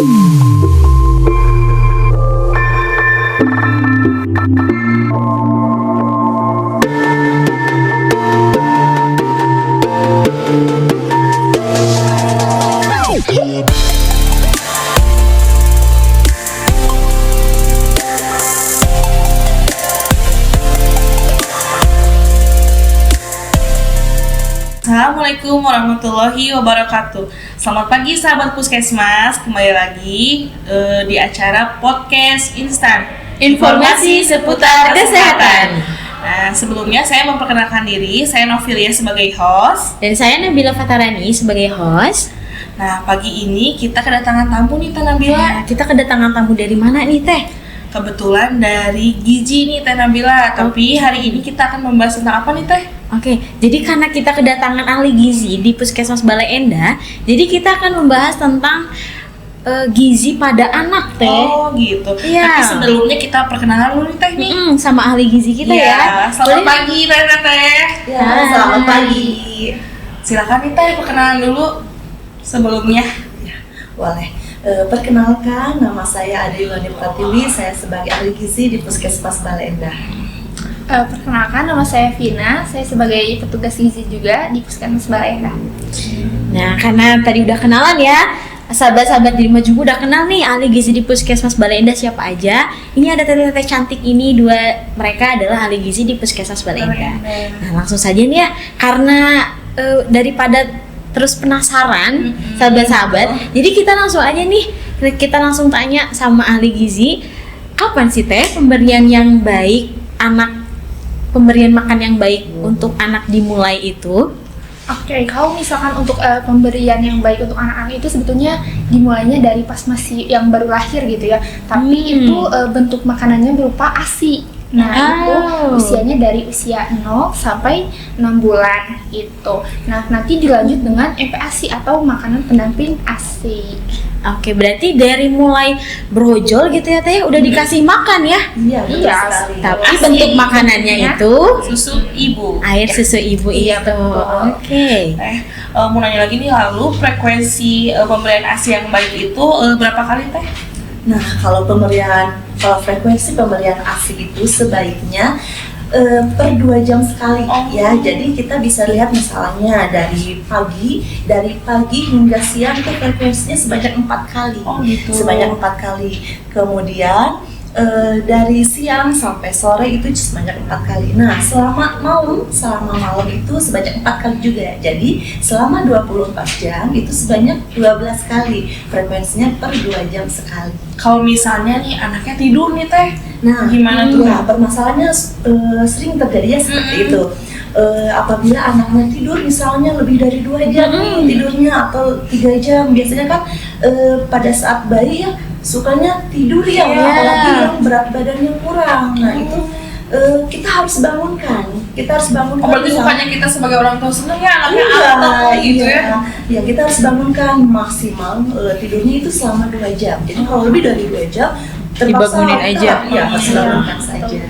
Assalamualaikum warahmatullahi wabarakatuh. Selamat pagi sahabat Puskesmas, kembali lagi di acara podcast instan Informasi seputar kesehatan. Nah, sebelumnya saya memperkenalkan diri, saya Novilia sebagai host. Dan saya Nabila Fatarani sebagai host. Nah, pagi ini kita kedatangan tamu nih Teh Nabila. Kita kedatangan tamu dari mana nih Teh? Kebetulan dari gizi nih Teh Nabila. Tapi hari ini kita akan membahas tentang apa nih Teh? Oke, jadi karena kita kedatangan ahli gizi di Puskesmas Balai Endah, jadi kita akan membahas tentang gizi pada anak Teh. Oh gitu. Iya. Tapi sebelumnya kita perkenalan dulu nih Teh nih. Sama ahli gizi kita ya. Selamat pagi Teh. Ya, selamat pagi. Silakan nih Teh perkenalan dulu sebelumnya. Ya, boleh. Perkenalkan, nama saya Ade Yulani Pratiwi, saya sebagai ahli gizi di Puskesmas Balai Endah. Perkenalkan, nama saya Vina, saya sebagai petugas gizi juga di Puskesmas Balai Endah. Nah, karena tadi udah kenalan ya, sahabat-sahabat di rumah juga udah kenal nih ahli gizi di Puskesmas Balai Endah siapa aja. Ini ada teteh-teteh cantik ini, mereka adalah ahli gizi di Puskesmas Balai Endah. Nah, langsung saja nih ya, karena daripada terus penasaran sahabat-sahabat, jadi kita langsung aja nih, kita langsung tanya sama ahli gizi, kapan sih Teh pemberian yang baik pemberian makan yang baik untuk anak dimulai itu? Oke, kalau misalkan untuk pemberian yang baik untuk anak-anak itu sebetulnya dimulainya dari pas masih yang baru lahir gitu ya. Tapi itu bentuk makanannya berupa ASI. Nah, itu usianya dari usia 0 sampai 6 bulan gitu. Nah, nanti dilanjut dengan MPASI atau makanan pendamping ASI. Oke, berarti dari mulai brojol gitu ya Teh, udah dikasih makan ya? Iya, betul sekali. Tapi bentuk makanannya itu Susu ibu. air susu ibu Iya, itu. betul. Oke. Mau nanya lagi nih, lalu frekuensi pemberian ASI yang baik itu berapa kali Teh? Nah, kalau frekuensi pemberian ASI itu sebaiknya per 2 jam sekali ya. Jadi kita bisa lihat misalnya dari pagi hingga siang itu frekuensinya sebanyak 4 kali. Oh gitu. Sebanyak 4 kali. Kemudian dari siang sampai sore itu sebanyak 4 kali. Nah, selama malam itu sebanyak 4 kali juga. Jadi selama 24 jam itu sebanyak 12 kali. Frekuensinya per 2 jam sekali. Kalau misalnya nih anaknya tidur nih Teh, Nah, gimana tuh? Nah, permasalahannya sering terjadi ya seperti itu. Apabila anaknya tidur misalnya lebih dari 2 jam nih tidurnya atau 3 jam, biasanya kan pada saat bayi ya sukanya tidur ya, apalagi yang berat badannya kurang. Nah, itu kita harus bangunkan. Apalagi sukanya kita sebagai orang tua seneng ya anaknya apa gitu ya. Ya, kita harus bangunkan maksimal tidurnya itu selama 2 jam. Jadi kalau lebih dari 2 jam terpaksa Dibangunin aja. Ya, harus bangunkan saja.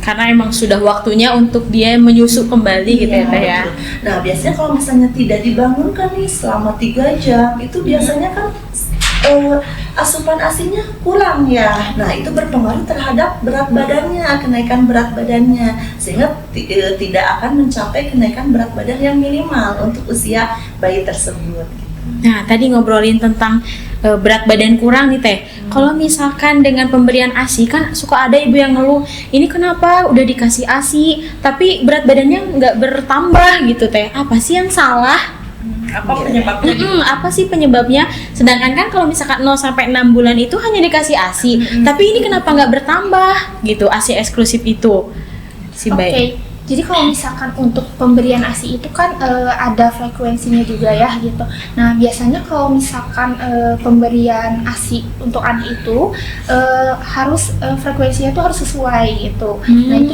Karena emang sudah waktunya untuk dia menyusu kembali gitu ya Teh ya. Betul. Nah, biasanya kalau misalnya tidak dibangunkan nih selama 3 jam, itu biasanya kan asupan ASI-nya kurang ya. Nah, itu berpengaruh terhadap berat badannya, kenaikan berat badannya, sehingga tidak akan mencapai kenaikan berat badan yang minimal untuk usia bayi tersebut. Nah, tadi ngobrolin tentang berat badan kurang nih Teh. Kalau misalkan dengan pemberian ASI kan suka ada ibu yang ngeluh, ini kenapa udah dikasih ASI tapi berat badannya nggak bertambah gitu Teh. Apa sih yang salah? Apa penyebabnya? Apa sih penyebabnya? Sedangkan kan kalau misalkan 0 sampai 6 bulan itu hanya dikasih ASI, tapi ini kenapa nggak bertambah gitu ASI eksklusif itu si bayi? Oke. Jadi kalau misalkan untuk pemberian ASI itu kan ada frekuensinya juga ya gitu. Nah, biasanya kalau misalkan pemberian ASI untuk anak itu harus frekuensinya itu harus sesuai gitu. Nah, itu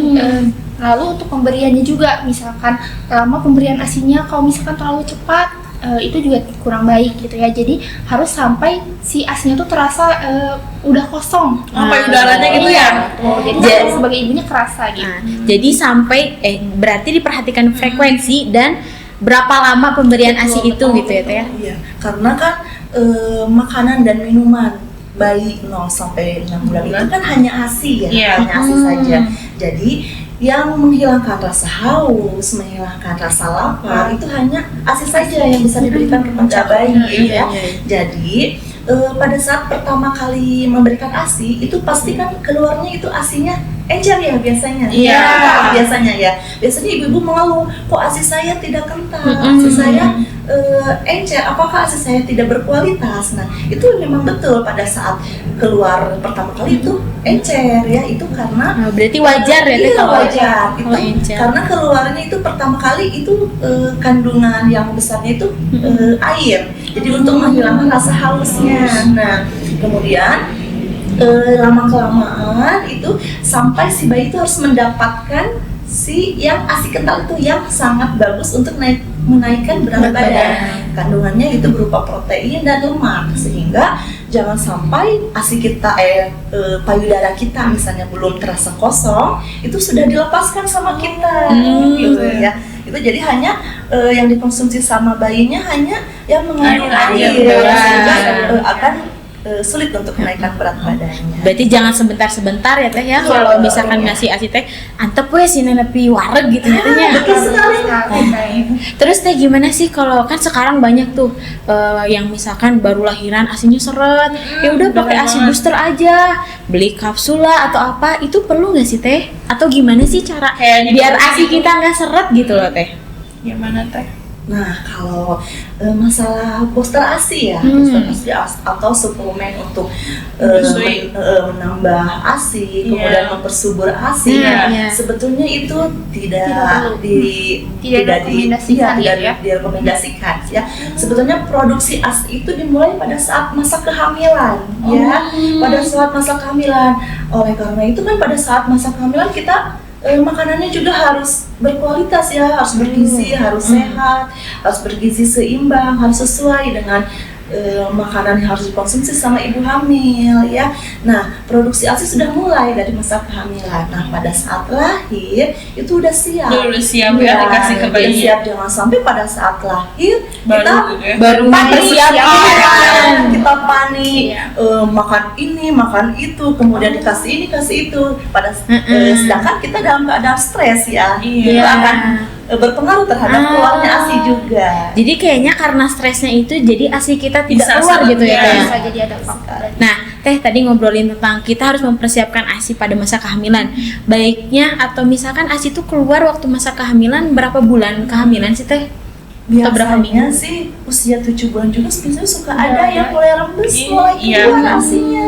lalu untuk pemberiannya juga, misalkan lama pemberian ASI-nya kalau misalkan terlalu cepat itu juga kurang baik gitu ya. Jadi harus sampai si ASI-nya tuh terasa udah kosong. Payudaranya gitu ya. Jadi sebagai ibunya kerasa gitu. Jadi sampai berarti diperhatikan frekuensi dan berapa lama pemberian ASI itu gitu ya Teh ya. Iya, karena kan makanan dan minuman bayi 0 sampai 6 bulan itu kan hanya ASI ya, Iya. hanya ASI saja. Jadi yang menghilangkan rasa haus, menghilangkan rasa lapar itu hanya ASI saja yang bisa diberikan kepada bayi ya. Jadi pada saat pertama kali memberikan ASI itu pasti kan keluarnya itu ASInya encer ya biasanya. Iya. Biasanya ya. Biasanya ibu-ibu mengeluh, kok ASI saya tidak kental, ASI saya encer, apakah ASI saya tidak berkualitas? Nah, itu memang betul pada saat keluar pertama kali itu encer ya, itu karena Berarti wajar ya teh iya, kalau wajar. kalau Itu encer. karena keluarnya itu pertama kali itu kandungan yang besarnya itu air. Jadi untuk menghilangkan rasa hausnya. Nah, kemudian lama-kelamaan itu sampai si bayi itu harus mendapatkan si yang ASI kental itu yang sangat bagus untuk menaikkan berat badan. Kandungannya itu berupa protein dan lemak, sehingga jangan sampai ASI kita payudara kita misalnya belum terasa kosong itu sudah dilepaskan sama kita gitu ya. Itu jadi hanya yang dikonsumsi sama bayinya hanya yang mengandung Air, air, sehingga berat. akan sulit untuk menaikkan berat badannya. Berarti jangan sebentar-sebentar ya teh ya, Iya, kalau misalkan iya. ngasih ASI teh antep we sih nepi wareg gitu ya teh ya. Betul sekali. Terus teh gimana sih kalau kan sekarang banyak tuh yang misalkan baru lahiran ASINya seret, ya udah pakai bener ASI banget. booster aja, beli kapsul lah atau apa, itu perlu nggak sih teh? Atau gimana sih cara Kayak biar gitu ASI gitu. kita nggak seret gitu loh teh? Gimana teh? Nah, kalau masalah booster ASI ya, booster ASI atau suplemen untuk Menyusui. menambah ASI, Iya. kemudian mempersubur ASI, Iya, nah, iya. sebetulnya itu tidak perlu. Tidak direkomendasikan tidak ya. direkomendasikan ya. Sebetulnya produksi ASI itu dimulai pada saat masa kehamilan ya, pada saat masa kehamilan. Oleh karena itu kan pada saat masa kehamilan kita makanannya juga harus berkualitas ya, harus bergizi, harus sehat, harus bergizi seimbang, harus sesuai dengan makanan yang harus dikonsumsi sama ibu hamil ya. Nah, produksi ASI sudah mulai dari masa kehamilan. Nah, pada saat lahir itu udah siap. Udah siap ya, dikasih ke udah bayi. siap, jangan sampai pada saat lahir Baru kita gitu ya. Baru panik, mempersiapkan. kita panik, Iya. makan ini, makan itu, kemudian dikasih ini, kasih itu. Sedangkan kita dalam keadaan stres ya, Iya. itu akan berpengaruh terhadap keluarnya ASI juga. Jadi kayaknya karena stresnya itu jadi ASI kita tidak Bisa keluar sangat gitu ya ya. teh. Bisa jadi ada faktor. Nah, teh tadi ngobrolin tentang kita harus mempersiapkan ASI pada masa kehamilan. Baiknya atau misalkan ASI itu keluar waktu masa kehamilan, berapa bulan kehamilan sih teh? Atau berapa Biasanya minggu? sih usia 7 bulan juga sebenarnya suka Iya, ada yang mulai rembes, Iya, mulai iya. keluar ASINya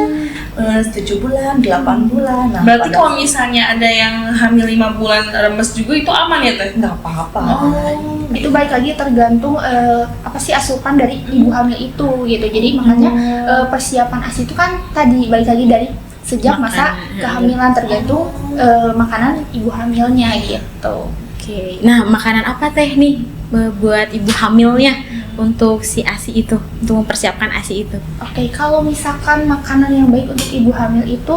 7 bulan, 8 bulan. Nah, Berarti pada- kalau misalnya ada yang hamil 5 bulan rembes juga itu aman ya teh? nggak apa-apa. Itu baik lagi tergantung apa sih asupan dari ibu hamil itu gitu. Jadi makanya persiapan ASI itu kan tadi baik lagi dari sejak masa Makanan. kehamilan, tergantung makanan ibu hamilnya gitu. Oke. Nah, makanan apa teh nih buat ibu hamilnya untuk si ASI itu, untuk mempersiapkan ASI itu? Oke, kalau misalkan makanan yang baik untuk ibu hamil itu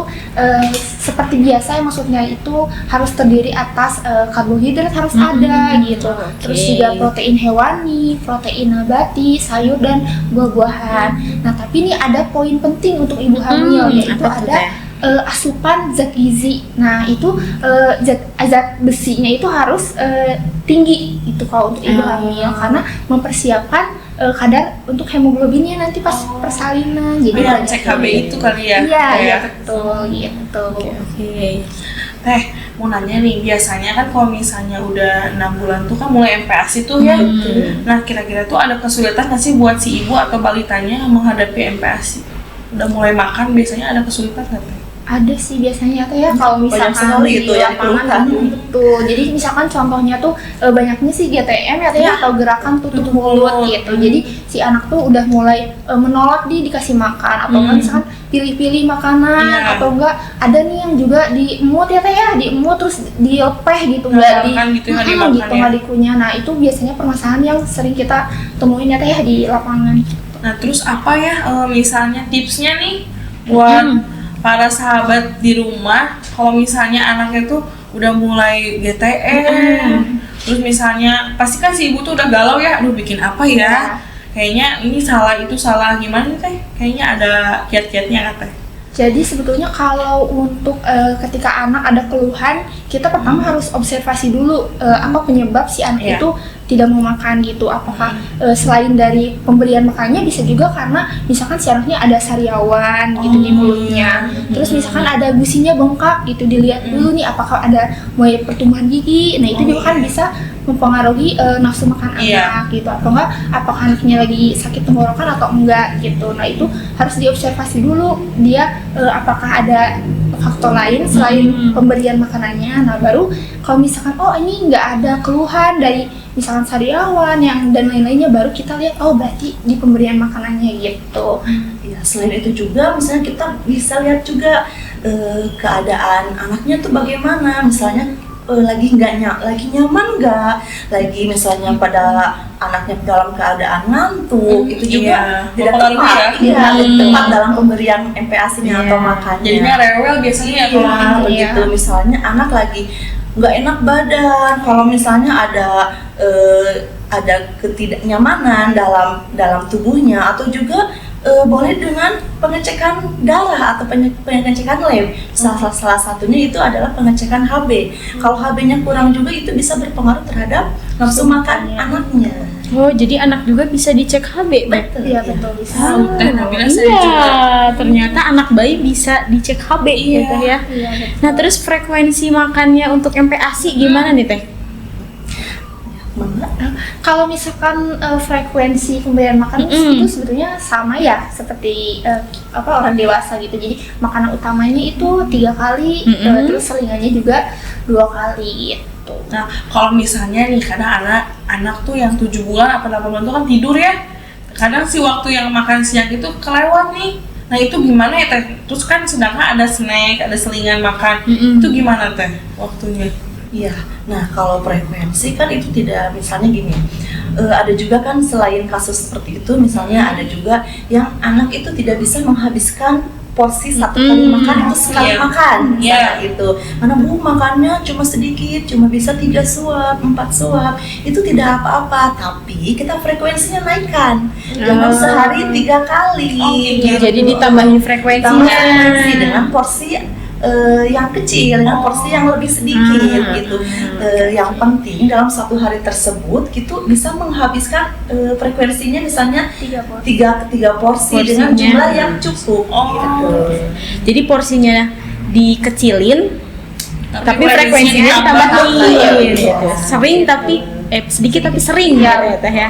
seperti biasa ya, maksudnya itu harus terdiri atas karbohidrat harus ada gitu. Terus juga protein hewani, protein nabati, sayur dan buah-buahan. Nah, tapi ini ada poin penting untuk ibu hamil yaitu apa tuh, ada Teh? asupan zat gizi. Nah, itu zat besinya itu harus tinggi itu kalau untuk ibu hamil karena mempersiapkan kadar untuk hemoglobinnya nanti pas persalinan. Jadi Yang banyak cek HB itu kali ya? Iya, Kayak- iya betul gitu. Oke. Teh, mau nanya nih, biasanya kan kalau misalnya udah 6 bulan tuh kan mulai MPASI tuh ya. Nah, kira-kira tuh ada kesulitan nggak sih buat si ibu atau balitanya menghadapi MPASI? Udah mulai makan biasanya ada kesulitan nggak teh? Ada sih biasanya tuh ya kalau Banyak misalkan sekali di itu yang lapangan dikeluhkan. betul. Jadi misalkan contohnya tuh banyaknya sih GTM ya teh ya, atau gerakan tutup mulut gitu. Jadi si anak tuh udah mulai menolak dikasih makan atau kan misalkan pilih-pilih makanan Iya. atau enggak ada nih yang juga diemut ya teh ya, diemut terus dilepeh gitu enggak Nggak makan gitu, nggak dimakan gitu ya. nggak dikunyah. Nah, itu biasanya permasalahan yang sering kita temuin ya teh ya di lapangan. Nah, terus apa ya misalnya tipsnya nih buat para sahabat di rumah kalau misalnya anaknya tuh udah mulai GTM, terus misalnya pasti kan si ibu tuh udah galau ya, aduh bikin apa ya? kayaknya ini salah itu salah gimana nih teh? Kayaknya ada kiat-kiatnya kan teh? Jadi sebetulnya kalau untuk ketika anak ada keluhan, kita pertama harus observasi dulu apa penyebab si anak Iya. itu tidak mau makan gitu. Apakah selain dari pemberian makannya, bisa juga karena misalkan si anaknya ada sariawan gitu di mulutnya. Terus misalkan ada gusinya bengkak gitu, dilihat dulu nih apakah ada mulai pertumbuhan gigi. Nah itu juga kan bisa mempengaruhi nafsu makan Iya. anak gitu, atau enggak apakah anaknya lagi sakit tenggorokan atau enggak gitu. Nah itu harus diobservasi dulu dia apakah ada faktor lain selain pemberian makanannya. Nah baru kalau misalkan oh ini nggak ada keluhan dari misalkan sariawan yang dan lain-lainnya, baru kita lihat oh berarti di pemberian makanannya gitu. Ya, selain itu juga misalnya kita bisa lihat juga keadaan anaknya tuh bagaimana, misalnya lagi nyaman nggak, lagi misalnya pada anaknya dalam keadaan ngantuk, itu juga Iya, tidak mempengaruhi tepat, ya. tepat dalam pemberian MPASI-nya atau makannya. Jadinya rewel biasanya ya kalau Iya, begitu. Misalnya anak lagi nggak enak badan, kalau misalnya ada ketidaknyamanan dalam tubuhnya, atau juga boleh dengan pengecekan darah atau pengecekan lab. Salah satunya itu adalah pengecekan HB. Kalau HB-nya kurang juga itu bisa berpengaruh terhadap nafsu makan anaknya. Oh, jadi anak juga bisa dicek HB, Teh? Iya betul bisa. Teh Nabila saya juga. Iya, ternyata anak bayi bisa dicek HB Iya. gitu ya. Iya betul. Nah, terus frekuensi makannya untuk MPASI gimana nih, Teh? Kalau misalkan frekuensi pemberian makan itu sebetulnya sama ya seperti orang dewasa gitu. Jadi makanan utamanya itu 3 kali, terus selingannya juga 2 kali gitu. Nah, kalau misalnya nih kadang anak tuh yang 7 bulan atau 8 bulan tuh kan tidur ya. Kadang si waktu yang makan siang itu kelewat nih. Nah, itu gimana ya Teh? Terus kan sedangkan ada snack, ada selingan makan. Itu gimana Teh waktunya? Iya, nah kalau frekuensi kan itu tidak, misalnya gini, ada juga kan selain kasus seperti itu, misalnya ada juga yang anak itu tidak bisa menghabiskan porsi satu kali makan itu sekali Iya. makan, misalnya Iya. itu. Karena Bu makannya cuma sedikit, cuma bisa 3 suap, 4 suap, itu tidak apa-apa, tapi kita frekuensinya naikkan, jangan sehari 3 kali. gitu. Jadi ditambahin Tambah frekuensinya. frekuensi dengan porsi yang kecil, dengan porsi yang lebih sedikit gitu. Yang penting dalam satu hari tersebut gitu bisa menghabiskan frekuensinya misalnya 3 porsi dengan Porsinya. jumlah yang cukup gitu. Jadi porsinya dikecilin, tapi frekuensinya ditambahin. Iya, Gitu. Sering tapi sedikit tapi sering gitu ya, Teh ya.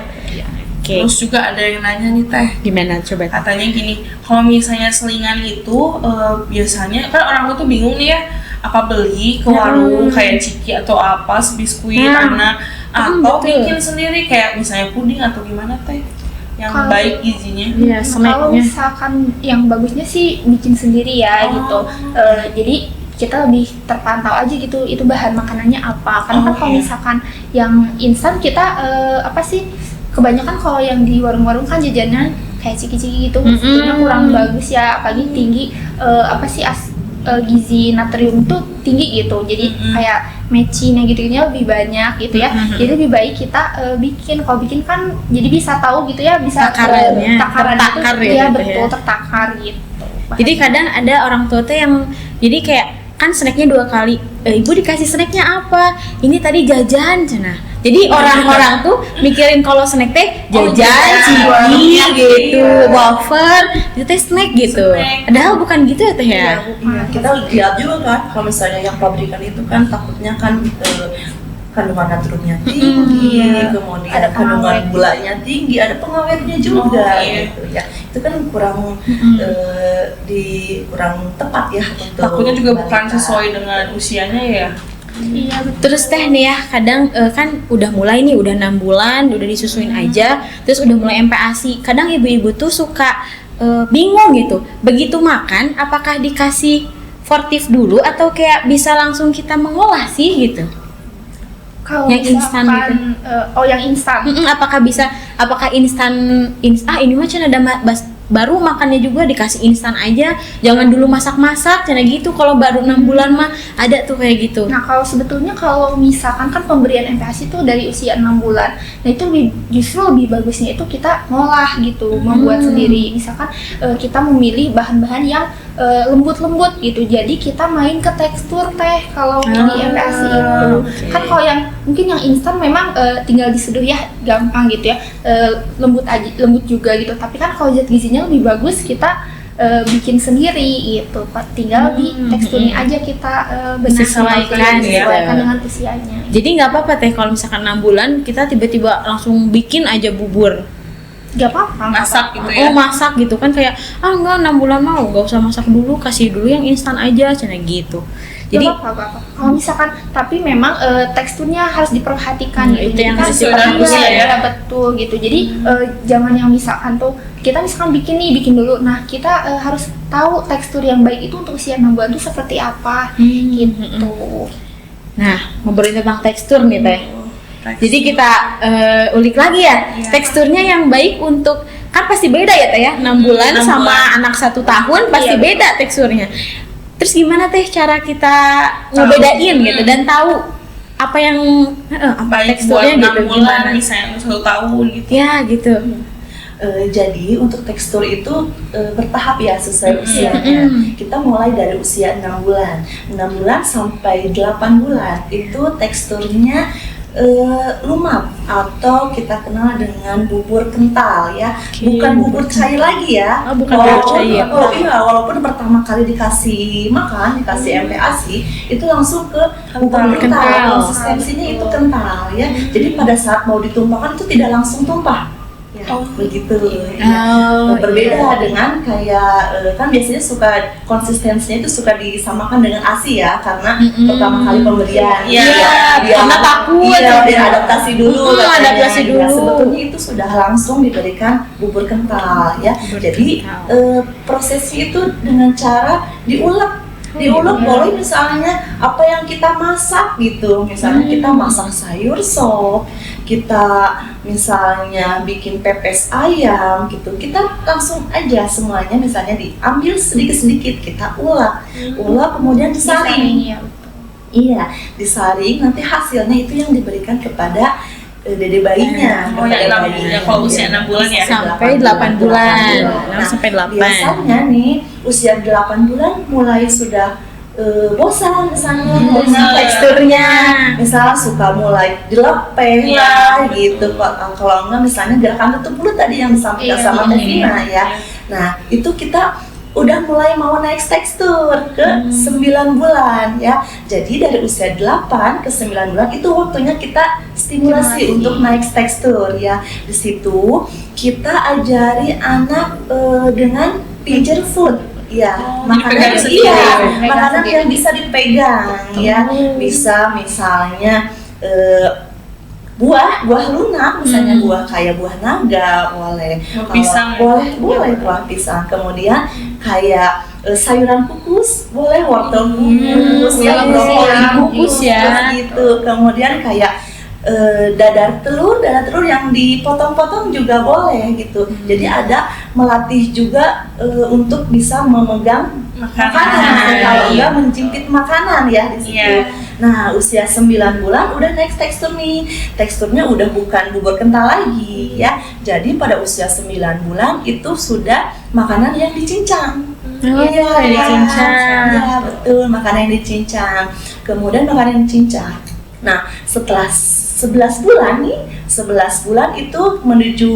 Oke. Terus juga ada yang nanya nih Teh, Gimana coba? katanya gini, kalau misalnya selingan itu biasanya kan orang tua tuh bingung nih ya, apa beli ke warung kayak ciki atau apa, biskuit anak, atau betul. bikin sendiri kayak misalnya puding atau gimana Teh yang Kalau- baik gizinya? Iya, Kalau snacknya. misalkan yang bagusnya sih bikin sendiri ya gitu. Jadi kita lebih terpantau aja gitu itu bahan makanannya apa. Karena kan kalau iya. misalkan yang instan kita kebanyakan kalau yang di warung-warung kan jajanan kayak ciki-ciki gitu, sebetulnya kurang bagus ya, apalagi tinggi gizi natrium tuh tinggi gitu. Jadi kayak mecinnya gitu-gitunya lebih banyak gitu ya. Jadi lebih baik kita bikin. Kalau bikin kan jadi bisa tahu gitu ya, bisa Takarannya, takaran tertakar itu ya ya, gitu betul ya. tertakar gitu. Jadi kadang ada orang tua tuh yang jadi kayak kan snacknya 2 kali, ibu dikasih snacknya apa? Ini tadi jajan cenah. Jadi orang-orang tuh mikirin kalau snack teh jajan, ciki gitu, wafer, itu teh snack gitu. Snack. Padahal bukan gitu ya Teh ya. Iya, kita lihat juga kan kalau misalnya yang pabrikan itu kan takutnya kan kandungan natriumnya tinggi, kemudian Ada kandungan pengawet. gulanya tinggi, ada pengawetnya juga iya. gitu ya. Itu kan kurang kurang tepat ya untuk Takutnya juga bukan balita. sesuai dengan usianya ya. Iya betul. Terus Teh nih ya, kadang kan udah mulai nih, udah 6 bulan, udah disusuin aja, terus udah mulai MPASI. Kadang ibu-ibu tuh suka bingung gitu. Begitu makan, apakah dikasih fortif dulu atau kayak bisa langsung kita mengolah sih gitu? Kalau Yang instan misalkan, yang instan. Apakah instan ini mah can ada baru makannya juga dikasih instan aja, jangan dulu masak-masak cina gitu. Kalau baru 6 bulan mah ada tuh kayak gitu. Nah, kalau sebetulnya kalau misalkan kan pemberian MPASI itu dari usia 6 bulan. Nah, itu justru lebih bagusnya itu kita ngolah gitu, membuat sendiri. Misalkan kita memilih bahan-bahan yang lembut-lembut gitu. Jadi kita main ke tekstur teh kalau di MPASI itu. Kan kalau yang mungkin yang instan memang tinggal diseduh ya, gampang gitu ya. Lembut juga gitu. Tapi kan kalau zat gizinya lebih bagus kita bikin sendiri gitu, tinggal di teksturnya aja kita Sesuaikan dengan usianya. Jadi nggak apa-apa teh kalau misalkan 6 bulan kita tiba-tiba langsung bikin aja bubur. Gak apa-apa, Masak gitu ya. Oh masak gitu kan, kayak enggak 6 bulan mau nggak usah masak dulu, kasih dulu yang instan aja cina gitu. Jadi gak apa-apa. Kalau misalkan tapi memang teksturnya harus diperhatikan gitu. itu yang Jadi harus kan diperhatikan ya, betul gitu. Jadi jangan yang misalkan tuh kita misalkan bikin dulu. Nah, kita harus tahu tekstur yang baik itu untuk usia 6 bulan itu seperti apa gitu. Nah, ngobrolin tentang tekstur nih teh. Jadi kita ulik lagi ya, teksturnya yang baik untuk, kan pasti beda ya teh ya, 6 bulan 6 sama bulan. anak 1 tahun pasti beda teksturnya. Terus gimana teh cara kita ngebedain gitu dan tahu apa yang apa Baik teksturnya buat 6 gitu bulan, gimana? misalnya 1 tahun gitu. Ya gitu. Jadi untuk tekstur itu bertahap ya sesuai usianya. Kita mulai dari usia 6 bulan. 6 bulan sampai 8 bulan itu teksturnya lumak atau kita kenal dengan bubur kental ya. Bukan bubur cair lagi ya. Oh, bukan bubur cair. Walaupun pertama kali dikasih makan, dikasih MPASI itu langsung ke bubur Kental. kental. Konsistensinya itu kental ya. Jadi pada saat mau ditumpahkan itu tidak langsung tumpah. Ya, begitu. Berbeda dengan kayak kan biasanya suka konsistensinya itu suka disamakan dengan ASI ya, karena pertama kali pemberian. Iya, karena takut. Iya, biar adaptasi dulu. katanya. adaptasi dulu. Ya, sebetulnya itu sudah langsung diberikan bubur kental ya. Jadi prosesnya itu dengan cara diulek. Diulek boleh misalnya apa yang kita masak gitu, misalnya kita masak sayur sop, kita misalnya bikin pepes ayam gitu, kita langsung aja semuanya misalnya diambil sedikit-sedikit, kita ulek kemudian disaring. Iya, disaring, nanti hasilnya itu yang diberikan kepada dede bayinya. Oh ya, 6 bulan, kalau usia 6 bulan ya. Sampai 8 bulan. Nah, Sampai 8. biasanya nih usia 8 bulan mulai sudah bosan misalnya teksturnya, misalnya suka mulai dilepeh lah gitu. Kalau enggak misalnya gerakan tutup mulut tadi yang disampaikan sama Tevina ya. Nah itu kita udah mulai mau naik tekstur ke 9 bulan ya. Jadi dari usia 8 ke 9 bulan itu waktunya kita stimulasi untuk naik tekstur ya. Di situ kita ajari anak dengan pincher food ya, makanan makanan yang bisa dipegang ya. Bisa misalnya buah lunak, misalnya buah kayak buah naga boleh, Pisang boleh buah pisang. Kemudian kayak sayuran kukus boleh, wortel kukus, brokoli kukus ya gitu. Kemudian kayak dadar telur yang dipotong-potong juga boleh gitu. Jadi ada melatih juga untuk bisa memegang makanan, kalau enggak mencipit makanan ya di situ. Nah, usia 9 bulan udah next tekstur nih. Teksturnya udah bukan bubur kental lagi ya. Jadi pada usia 9 bulan itu sudah makanan yang dicincang. Dicincang. Ya, betul, makanan yang dicincang. Kemudian makanan yang dicincang. Nah, setelah 11 bulan nih, 11 bulan itu menuju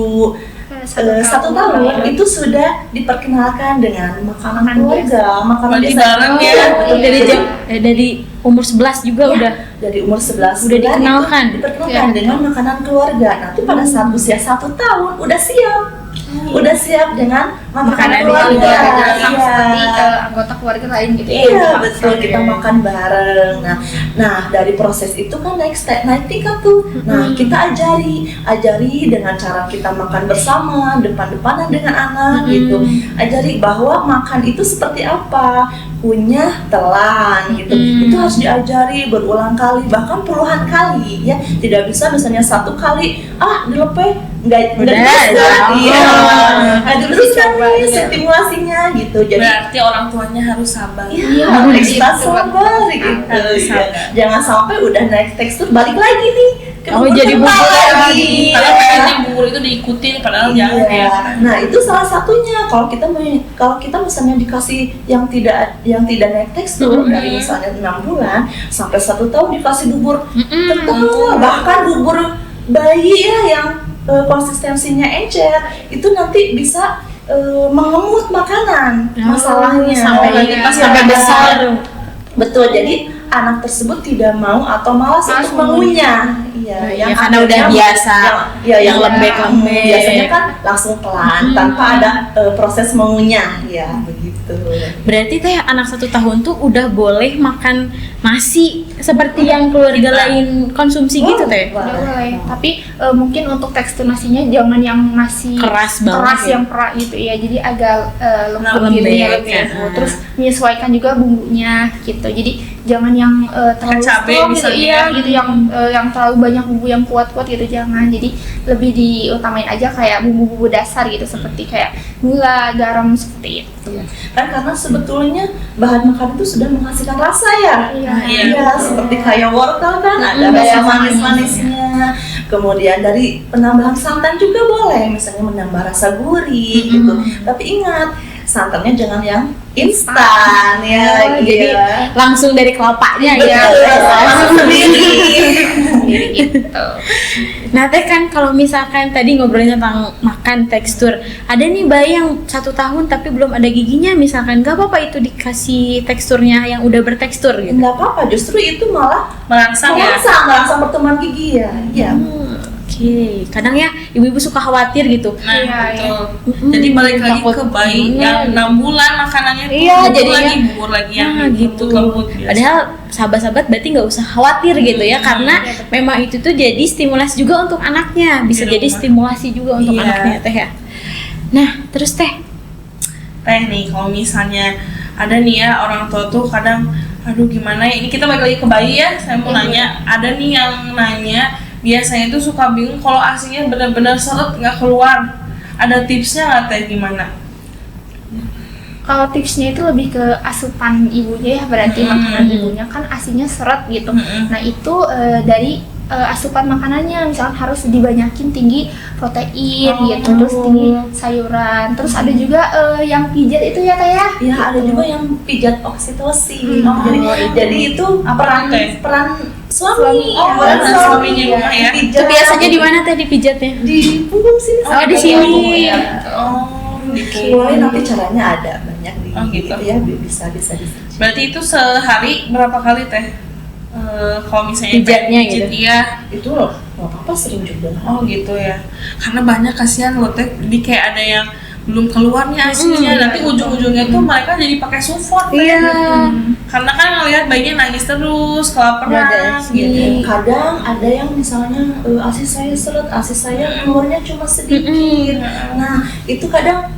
1 tahun itu sudah diperkenalkan dengan makanan keluarga, makanan biasa. Dari umur 11 juga udah Dari umur 11 udah bulan dikenalkan. itu diperkenalkan dengan makanan keluarga. Nanti pada saat usia 1 tahun udah siap. Udah siap dengan makanan keluarga. Seperti anggota keluarga lain gitu. Iya, betul, kita makan bareng. Nah, dari proses itu kan naik tingkat tuh. Nah, kita ajari dengan cara kita makan bersama, depan-depanan dengan anak gitu. Ajari bahwa makan itu seperti apa, kunyah, telan gitu. Itu harus diajari berulang kali, bahkan puluhan kali ya. Tidak bisa misalnya 1 kali dilepeh nggak Udah, bisa, iya, nggak bisa nih Iya. stimulasinya gitu. Jadi Berarti orang tuanya harus sabar. iya, Iya, ekstra gitu. sabar gitu. Harus Iya. sabar. Jangan sampai udah naik tekstur balik lagi nih ke Oh, bubur jadi kental bubur lagi. Padahal Iya. pengennya bubur itu diikutin, padahal jangan ya. Nah itu salah satunya kalau kita misalnya dikasih yang tidak naik tekstur dari misalnya 6 bulan sampai 1 tahun dikasih bubur kental, bahkan bubur bayi ya yang konsistensinya encer itu nanti bisa mengemut makanan masalahnya sampai besar. Betul, jadi anak tersebut tidak mau atau malas untuk mengunyah. Iya, karena udah biasa yang lembek-lembek. biasanya kan langsung pelan tanpa ada proses mengunyah, ya begitu. Berarti teh anak 1 tahun tuh udah boleh makan nasi seperti yang keluarga lain konsumsi gitu teh. Wah. Udah boleh. Tapi mungkin untuk tekstur nasinya jangan yang nasi Keras banget ya. yang perak gitu ya. Jadi agak lembut Lembek, gitu ya, lebih ya. lembut. Terus menyesuaikan juga bumbunya gitu. Jadi jangan yang terlalu cabai strong gitu, misalnya. iya gitu, yang terlalu banyak bumbu yang kuat-kuat gitu, jangan. Jadi lebih diutamain aja kayak bumbu-bumbu dasar gitu, seperti kayak gula, garam, seperti itu. Kan karena sebetulnya bahan makanan itu sudah menghasilkan rasa ya. Iya. Iya, seperti kayak wortel kan ada rasa manis-manisnya. Kemudian dari penambahan santan juga boleh, misalnya menambah rasa gurih gitu. Tapi ingat, santannya jangan yang instan ya. Jadi langsung dari kelapanya ya. langsung sendiri. Gitu. Nah teh kan kalau misalkan tadi ngobrolin tentang makan tekstur, ada nih bayi yang 1 tahun tapi belum ada giginya, misalkan gak apa-apa itu dikasih teksturnya yang udah bertekstur gitu. Nggak apa-apa, justru itu malah Merangsang ya. merangsang pertumbuhan gigi ya. Iya. Oke, kadang ya ibu-ibu suka khawatir gitu. Nah, Iya, betul. iya. Jadi balik lagi Takut ke bayi gimana yang gitu. 6 bulan makanannya tuh Iya, bubur jadinya- lagi bubur lagi yang Nah gitu. lembut biasa. Padahal sahabat-sahabat berarti nggak usah khawatir gitu ya, karena memang itu tuh jadi stimulasi juga untuk anaknya, bisa Di jadi rumah. stimulasi juga untuk Iya. anaknya teh ya. Nah terus teh, Teh nih, kalau misalnya ada nih ya orang tua tuh kadang, aduh gimana ya, ini kita balik lagi ke bayi ya, saya mau nanya, ada nih yang nanya, biasanya tuh suka bingung kalau asinya benar-benar seret nggak keluar, ada tipsnya nggak teh gimana? Kalau tipsnya itu lebih ke asupan ibunya ya, berarti makanan ibunya kan asinya seret gitu. Nah itu dari asupan makanannya, misalkan harus dibanyakin tinggi protein gitu, terus tinggi sayuran, terus ada juga yang pijat itu ya Teh ya. Ya ada juga yang pijat oksitosin. Oh, Jadi itu Apa tuh, Teh? peran suami. Oh, peran suami di rumah ya. itu biasanya di mana teh dipijatnya? Di punggung sini. Oh, di sini. Oh, gitu. Boleh, nanti caranya ada banyak di Oh, gitu. ya bisa bisa. Berarti itu sehari berapa kali teh? Kalau misalnya Pijatnya pijit, gitu? Iya. Itu loh, nggak apa-apa sering juga. Oh gitu ya. Karena banyak kasihan loh teh. Jadi kayak ada yang belum keluar nih asinya, nanti ujung-ujungnya tuh mereka jadi pakai support teh. Iya. Karena kan ngelihat bayinya nangis terus, kelaparan gitu. Kadang ada yang misalnya asi saya seret, asi saya keluarnya cuma sedikit. Nah itu kadang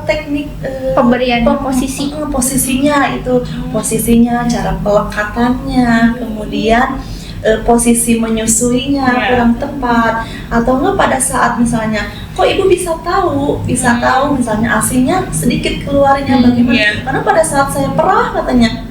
teknik Pemberian posisi. posisinya itu, posisinya, cara pelekatannya, kemudian posisi menyusuinya Iya. kurang tepat, atau enggak pada saat misalnya kok ibu bisa tahu misalnya asinya sedikit keluarnya bagaimana? Iya. Karena pada saat saya perah katanya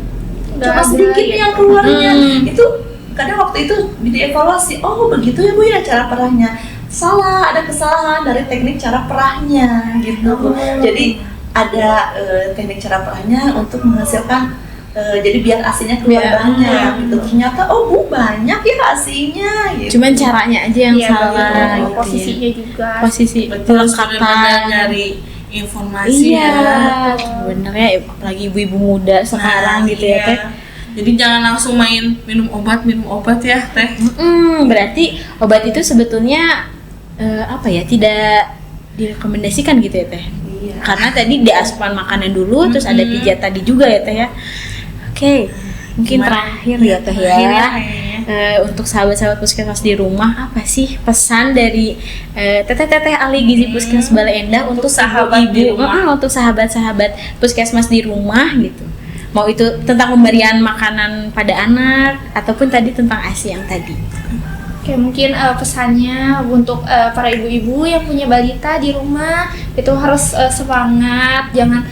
Nggak cuma ada sedikit gitu. yang keluarnya. Itu kadang waktu itu dievaluasi, oh begitu ya Bu ya cara perahnya. Salah, ada kesalahan dari teknik cara perahnya gitu. Jadi ada teknik cara perahnya untuk menghasilkan jadi biar asinya keluar Biar- banyak gitu. Ternyata oh Bu banyak ya asinya gitu. Cuman caranya aja yang Iya, salah begitu. gitu ya. Posisinya juga. Posisi Betul, benar pelekatan. dari informasi Iya, ya. bener ya, apalagi ibu-ibu muda sekarang gitu ya iya. teh. Jadi jangan langsung main minum obat ya teh. Berarti obat itu sebetulnya apa ya, tidak direkomendasikan gitu ya teh. Iya. Karena tadi di asupan makanan dulu, terus ada pijat tadi juga ya teh ya. Oke, mungkin Gimana? terakhir ya teh ya. Terakhir ya, kayaknya. Untuk sahabat-sahabat puskesmas di rumah, apa sih pesan dari teteh-teteh ahli gizi puskesmas Balai Endah untuk sahabat di ibu-ibu, rumah. untuk sahabat-sahabat puskesmas di rumah gitu? Mau itu tentang pemberian makanan pada anak ataupun tadi tentang ASI yang tadi. Kayak mungkin pesannya untuk para ibu-ibu yang punya balita di rumah itu harus semangat, jangan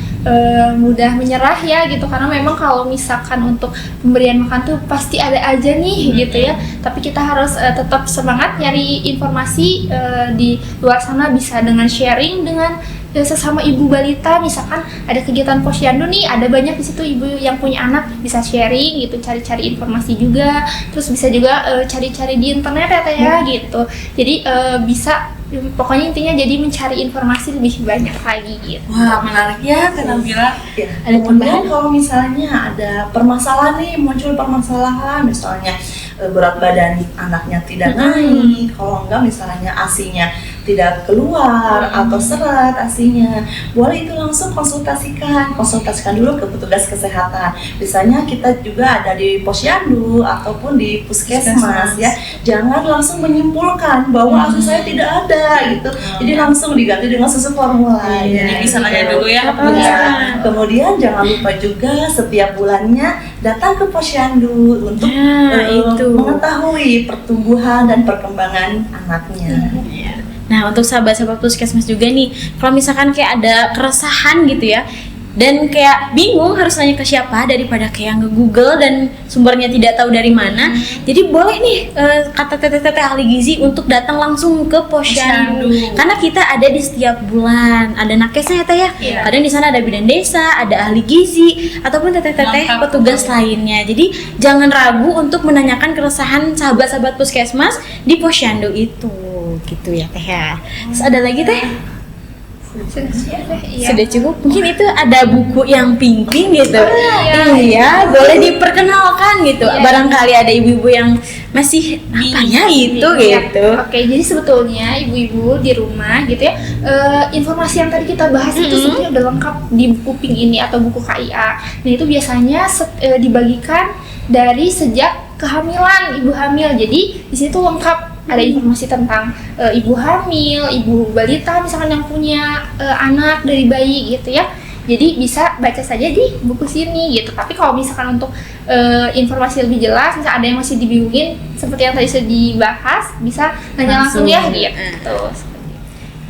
mudah menyerah ya gitu, karena memang kalau misalkan untuk pemberian makan tuh pasti ada aja nih gitu ya, tapi kita harus tetap semangat nyari informasi di luar sana, bisa dengan sharing dengan sesama ibu balita. Misalkan ada kegiatan posyandu nih, ada banyak di situ ibu yang punya anak, bisa sharing gitu, cari-cari informasi juga, terus bisa juga cari-cari di internet ya gitu. Jadi bisa, pokoknya intinya jadi mencari informasi lebih banyak lagi gitu. Wah, menarik ya Kak Nabila. Ya. Ada Kemudian kalau misalnya ada permasalahan nih, muncul permasalahan misalnya berat badan anaknya tidak naik, kalau enggak misalnya ASI-nya tidak keluar atau seret ASI-nya, boleh itu langsung konsultasikan dulu ke petugas kesehatan. Biasanya kita juga ada di posyandu ataupun di puskesmas ya. Jangan langsung menyimpulkan bahwa ASI saya tidak ada gitu. Jadi langsung diganti dengan susu formula. Jadi bisa nanya dulu ya ke petugas. Ya. Kemudian jangan lupa juga setiap bulannya datang ke posyandu untuk itu mengetahui pertumbuhan dan perkembangan anaknya. Nah, untuk sahabat-sahabat puskesmas juga nih, kalau misalkan kayak ada keresahan gitu ya, dan kayak bingung harus nanya ke siapa daripada kayak nge-google dan sumbernya tidak tahu dari mana, jadi boleh nih kata teteh-teteh ahli gizi untuk datang langsung ke posyandu, karena kita ada di setiap bulan, ada nakesnya ya teh ya, kadang di sana ada bidan desa, ada ahli gizi ataupun teteh-teteh petugas lainnya. Jadi jangan ragu untuk menanyakan keresahan sahabat-sahabat puskesmas di posyandu itu, gitu ya teh ya. Terus ada lagi teh? Sudah cukup. Mungkin itu ada buku yang pink-pink gitu. Iya, boleh diperkenalkan gitu. Barangkali ada ibu-ibu yang masih apanya itu gitu. Oke, jadi sebetulnya ibu-ibu di rumah gitu ya, informasi yang tadi kita bahas itu sebenarnya udah lengkap di buku pink ini atau buku KIA. Nah, itu biasanya dibagikan dari sejak kehamilan, ibu hamil. Jadi di situ lengkap, ada informasi tentang ibu hamil, ibu balita misalkan yang punya anak dari bayi gitu ya. Jadi bisa baca saja di buku sini gitu. Tapi kalau misalkan untuk informasi lebih jelas, misalkan ada yang masih dibingungin seperti yang tadi sudah dibahas, bisa nanya langsung ya gitu.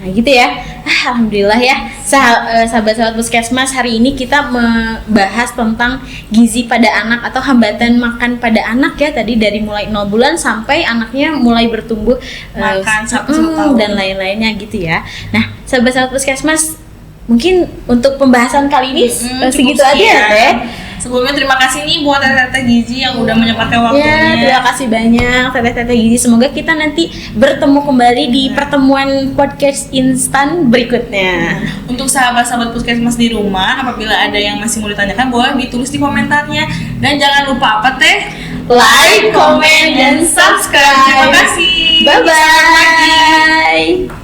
Nah gitu ya, alhamdulillah ya sahabat-sahabat puskesmas, hari ini kita membahas tentang gizi pada anak atau hambatan makan pada anak ya, tadi dari mulai 0 bulan sampai anaknya mulai bertumbuh makan tahun dan lain-lainnya gitu ya. Nah sahabat-sahabat puskesmas, mungkin untuk pembahasan kali ini segitu aja ya teh. Sebelumnya terima kasih nih buat teteh gizi yang udah menyempatkan waktunya. Terima kasih banyak teteh gizi. Semoga kita nanti bertemu kembali di pertemuan podcast instan berikutnya. Untuk sahabat-sahabat puskesmas di rumah, apabila ada yang masih mau ditanyakan, boleh ditulis di komentarnya. Dan jangan lupa apa teh? Like, comment, dan subscribe. Terima kasih. Bye bye.